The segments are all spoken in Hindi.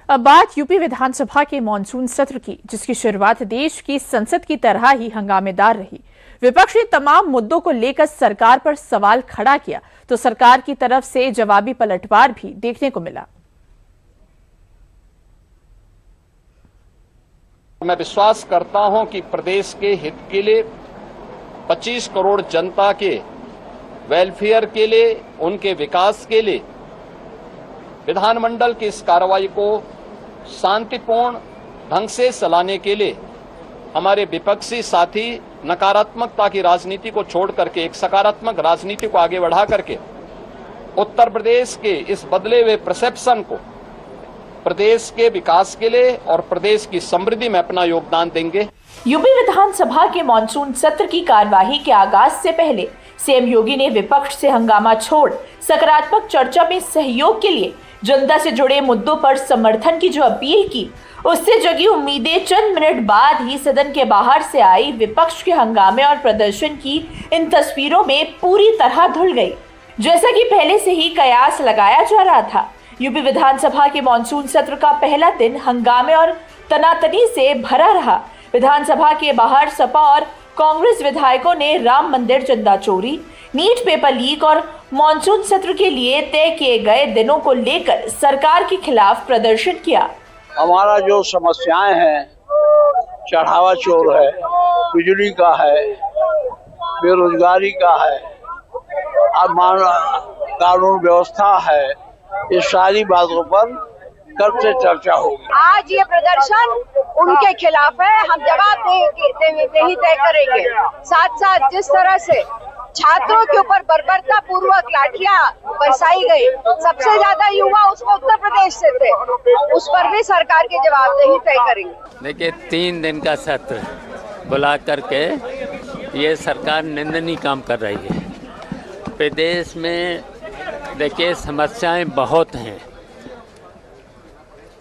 अब बात यूपी विधानसभा के मॉनसून सत्र की, जिसकी शुरुआत देश की संसद की तरह ही हंगामेदार रही। विपक्ष ने तमाम मुद्दों को लेकर सरकार पर सवाल खड़ा किया तो सरकार की तरफ से जवाबी पलटवार भी देखने को मिला। मैं विश्वास करता हूं कि प्रदेश के हित के लिए, 25 करोड़ जनता के वेलफेयर के लिए, उनके विकास के लिए विधानमंडल की इस कार्रवाई को शांतिपूर्ण ढंग से चलाने के लिए हमारे विपक्षी साथी नकारात्मकता की राजनीति को छोड़ करके एक सकारात्मक राजनीति को आगे बढ़ा करके उत्तर प्रदेश के इस बदले हुए परसेप्शन को प्रदेश के विकास के लिए और प्रदेश की समृद्धि में अपना योगदान देंगे। यूपी विधानसभा के मॉनसून सत्र की कार्यवाही के आगाज से पहले सीएम योगी ने विपक्ष से हंगामा छोड़ सकारात्मक चर्चा में सहयोग के लिए जनता से जुड़े मुद्दों पर समर्थन की जो अपील की, उससे जगी उम्मीदें चंद मिनट बाद ही सदन के बाहर से आई विपक्ष के हंगामे और प्रदर्शन की इन तस्वीरों में पूरी तरह धुल गई। जैसा कि पहले से ही कयास लगाया जा रहा था, यूपी विधानसभा के मॉनसून सत्र का पहला दिन हंगामे और तनातनी से भरा रहा। विधानसभा के बाहर सपा और कांग्रेस विधायकों ने राम मंदिर चंदा चोरी, नीट पेपर लीक और मॉनसून सत्र के लिए तय किए गए दिनों को लेकर सरकार के खिलाफ प्रदर्शन किया। हमारा जो समस्याएं हैं, चढ़ावा चोर है, बिजली का है, बेरोजगारी का है, कानून व्यवस्था है, इस सारी बातों पर कब से चर्चा होगी। आज ये प्रदर्शन उनके खिलाफ है, हम जवाब नहीं तय करेंगे। साथ साथ जिस तरह से छात्रों के ऊपर बर्बरता पूर्वक लाठियां बरसाई गई, सबसे ज्यादा युवा उसमें उत्तर प्रदेश से थे, उस पर भी सरकार के जवाब नहीं तय करेंगे। देखिए, 3 दिन का सत्र बुला करके ये सरकार निंदनीय काम कर रही है। प्रदेश में देखिए समस्याएं बहुत हैं,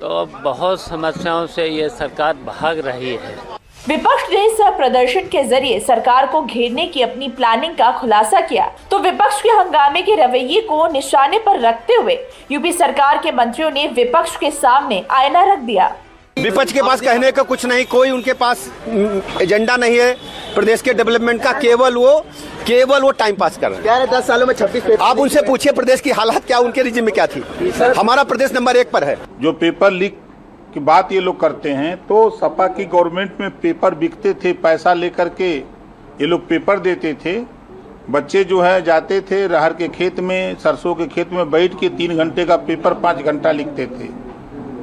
तो बहुत समस्याओं से ये सरकार भाग रही है। विपक्ष ने इस प्रदर्शन के जरिए सरकार को घेरने की अपनी प्लानिंग का खुलासा किया, तो विपक्ष के हंगामे के रवैये को निशाने पर रखते हुए यूपी सरकार के मंत्रियों ने विपक्ष के सामने आईना रख दिया। विपक्ष के पास कहने का कुछ नहीं, कोई उनके पास एजेंडा नहीं है प्रदेश के डेवलपमेंट का, केवल वो टाइम पास कर रहे हैं। 10 सालों में 26 पेपर। आप उनसे पूछिए प्रदेश की हालत क्या, उनके रिजिम में क्या थी। हमारा प्रदेश नंबर 1 पर है। जो पेपर लीक की बात ये लोग करते हैं, तो सपा की गवर्नमेंट में पेपर बिकते थे, पैसा लेकर के ये लोग पेपर देते थे। बच्चे जो है जाते थे रहर के खेत में, सरसों के खेत में बैठ के 3 घंटे का पेपर 5 घंटा लिखते थे,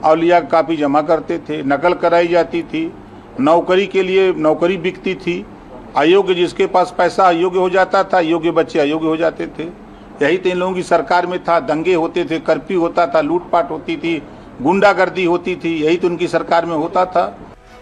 औलिया कापी जमा करते थे, नकल कराई जाती थी, नौकरी के लिए नौकरी बिकती थी। अयोग्य जिसके पास पैसा अयोग्य हो जाता था, योग्य बच्चे अयोग्य हो जाते थे। यही तो इन लोगों की सरकार में था। दंगे होते थे, कर्फ्यू होता था, लूटपाट होती थी, गुंडागर्दी होती थी, यही तो उनकी सरकार में होता था।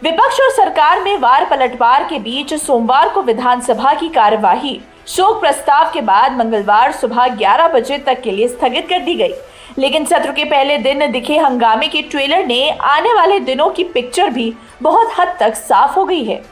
विपक्ष और सरकार में वार पलटवार के बीच सोमवार को विधानसभा की कार्यवाही शोक प्रस्ताव के बाद मंगलवार सुबह 11 बजे तक के लिए स्थगित कर दी गई। लेकिन सत्र के पहले दिन दिखे हंगामे के ट्रेलर ने आने वाले दिनों की पिक्चर भी बहुत हद तक साफ हो गई है।